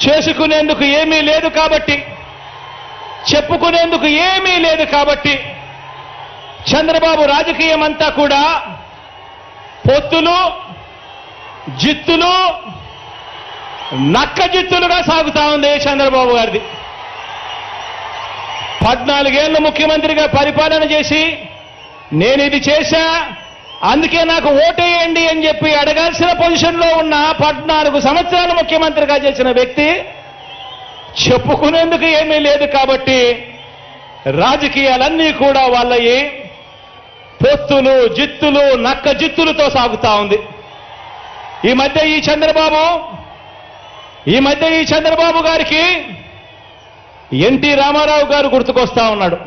చేసుకునేందుకు ఏమీ లేదు కాబట్టి, చెప్పుకునేందుకు ఏమీ లేదు కాబట్టి చంద్రబాబు రాజకీయం అంతా కూడా పొత్తులు, జిత్తులు, నక్క జిత్తులుగా సాగుతా ఉంది చంద్రబాబు గారిది. 14 ఏళ్లు ముఖ్యమంత్రిగా పరిపాలన చేసి నేను ఇది చేశా, అందుకే నాకు ఓటేయండి అని చెప్పి అడగాల్సిన పొజిషన్లో ఉన్న 14 సంవత్సరాలు ముఖ్యమంత్రిగా చేసిన వ్యక్తి చెప్పుకునేందుకు ఏమీ లేదు కాబట్టి రాజకీయాలన్నీ కూడా వాళ్ళయి పొత్తులు, జిత్తులు, నక్క జిత్తులతో సాగుతా ఉంది. ఈ మధ్య ఈ చంద్రబాబు గారికి ఎన్టీ రామారావు గారు గుర్తుకొస్తా ఉన్నాడు.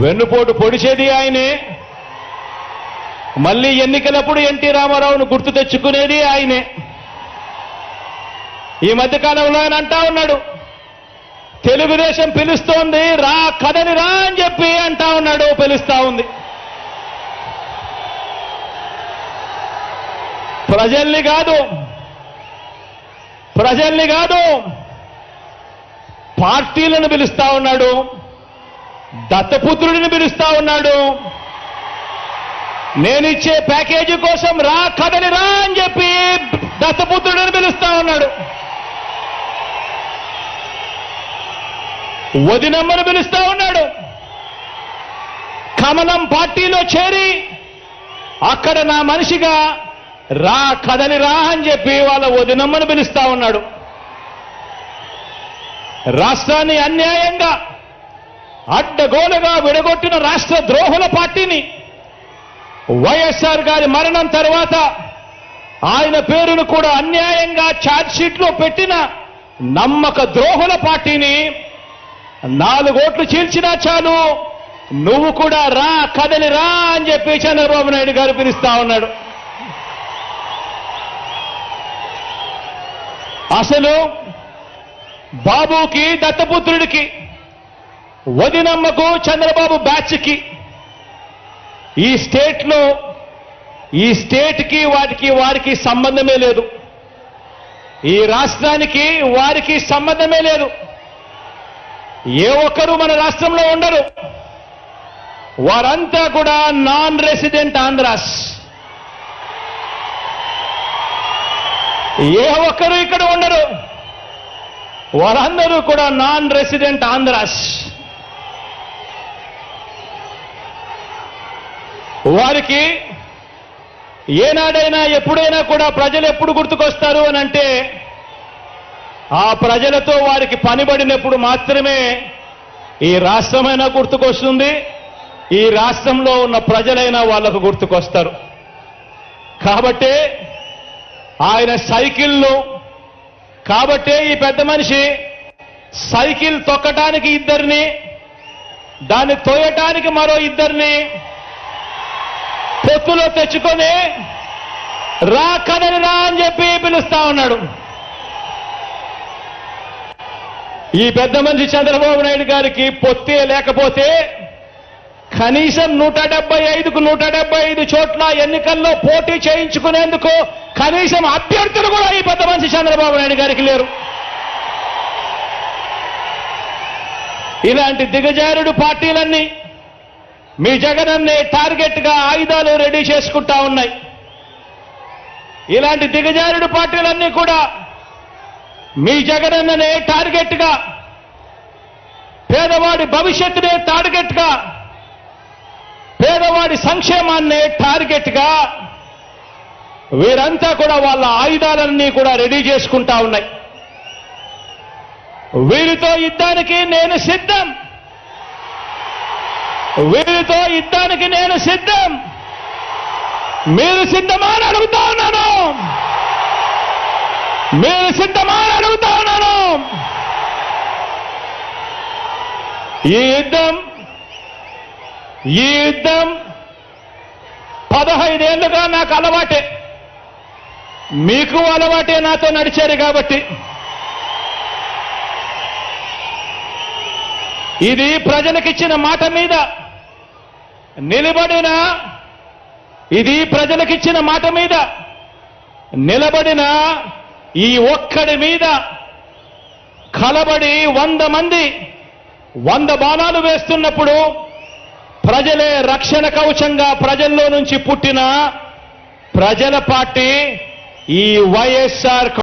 వెన్నుపోటు పొడిచేది ఆయనే, మళ్ళీ ఎన్నికలప్పుడు ఎన్టీ రామారావును గుర్తు తెచ్చుకునేది ఆయనే. ఈ మధ్యకాలంలో ఆయన అంటా ఉన్నాడు, తెలుగుదేశం పిలుస్తోంది రా, కదని రా అని చెప్పి అంటా ఉన్నాడు, పిలుస్తా ఉంది. ప్రజల్ని కాదు పార్టీలను పిలుస్తా ఉన్నాడు, దత్తపుత్రుడిని పిలుస్తా ఉన్నాడు. నేనిచ్చే ప్యాకేజీ కోసం రా, కదని రా అని చెప్పి దత్తపుత్రుడిని పిలుస్తా ఉన్నాడు. వదినమ్మను పిలుస్తా ఉన్నాడు. కమలం పార్టీలో చేరి అక్కడ నా మనిషిగా రా, కదని రా అని చెప్పి వాళ్ళ వదినమ్మను పిలుస్తా ఉన్నాడు. రాష్ట్రాన్ని అన్యాయంగా అడ్డగోలుగా విడగొట్టిన రాష్ట్ర ద్రోహుల పార్టీని వైఎస్ఆర్ గారి మరణం తర్వాత ఆయన పేరును కూడా అన్యాయంగా ఛార్జ్షీట్లో పెట్టిన నమ్మక ద్రోహుల పార్టీని 4 ఓట్లు చీల్చినా చాలు, నువ్వు కూడా రా, కదలి రా అని చెప్పి చంద్రబాబు నాయుడు గారు పిలుస్తా ఉన్నాడు. అసలు బాబుకి, దత్తపుత్రుడికి, వదినమ్మకు, చంద్రబాబు బ్యాచ్కి ఈ స్టేట్కి వారికి సంబంధమే లేదు. ఈ రాష్ట్రానికి వారికి సంబంధమే లేదు. ఏ ఒక్కరూ మన రాష్ట్రంలో ఉండరు. వారంతా కూడా నాన్ రెసిడెంట్ ఆంధ్రాస్. ఏ ఒక్కరూ ఇక్కడ ఉండరు. వారందరూ కూడా నాన్ రెసిడెంట్ ఆంధ్రాస్. వారికి ఏనాడైనా ఎప్పుడైనా కూడా ప్రజలు ఎప్పుడు గుర్తుకొస్తారు అని అంటే, ఆ ప్రజలతో వారికి పనిబడినప్పుడు మాత్రమే ఈ రాష్ట్రమైనా గుర్తుకొస్తుంది, ఈ రాష్ట్రంలో ఉన్న ప్రజలైనా వాళ్లకు గుర్తుకొస్తారు. కాబట్టే ఆయన కాబట్టే ఈ పెద్ద మనిషి సైకిల్ తొక్కటానికి 2, దాన్ని తోయటానికి మరో 2 పొత్తులో తెచ్చుకొని రా, కదని రా అని చెప్పి పిలుస్తా ఉన్నాడు. ఈ పెద్ద మనిషి చంద్రబాబు నాయుడు గారికి పొత్తే లేకపోతే కనీసం 175కు 175 చోట్ల ఎన్నికల్లో పోటీ చేయించుకునేందుకు కనీసం అభ్యర్థులు కూడా ఈ పెద్ద మనిషి చంద్రబాబు నాయుడు గారికి లేరు. ఇలాంటి దిగజారుడు పార్టీలన్నీ మీ జగనన్నే టార్గెట్ గా ఆయుధాలు రెడీ చేసుకుంటా ఉన్నాయి. ఇలాంటి దిగజారుడు పార్టీలన్నీ కూడా మీ జగనన్ననే టార్గెట్ గా, పేదవాడి భవిష్యత్తునే టార్గెట్ గా, పేదవాడి సంక్షేమాన్నే టార్గెట్ గా వీరంతా కూడా వాళ్ళ ఆయుధాలన్నీ కూడా రెడీ చేసుకుంటా ఉన్నాయి. వీరితో యుద్ధానికి నేను సిద్ధం. వీరితో యుద్ధానికి నేను సిద్ధం. మీరు సిద్ధమా అని అడుగుతా ఉన్నాను. మీరు సిద్ధమా అని అడుగుతా ఉన్నాను. ఈ యుద్ధం 15 ఏళ్లుగా నాకు అలవాటే, మీకు అలవాటే నాతో నడిచారు కాబట్టి. ఇది ప్రజలకిచ్చిన మాట మీద నిలబడిన, ఇది ప్రజలకిచ్చిన మాట మీద నిలబడిన ఈ ఒక్కడి మీద కలబడి 100 మంది 100 బాణాలు వేస్తున్నప్పుడు ప్రజలే రక్షణ కవచంగా ప్రజల్లో నుంచి పుట్టిన ప్రజల పార్టీ ఈ వైఎస్ఆర్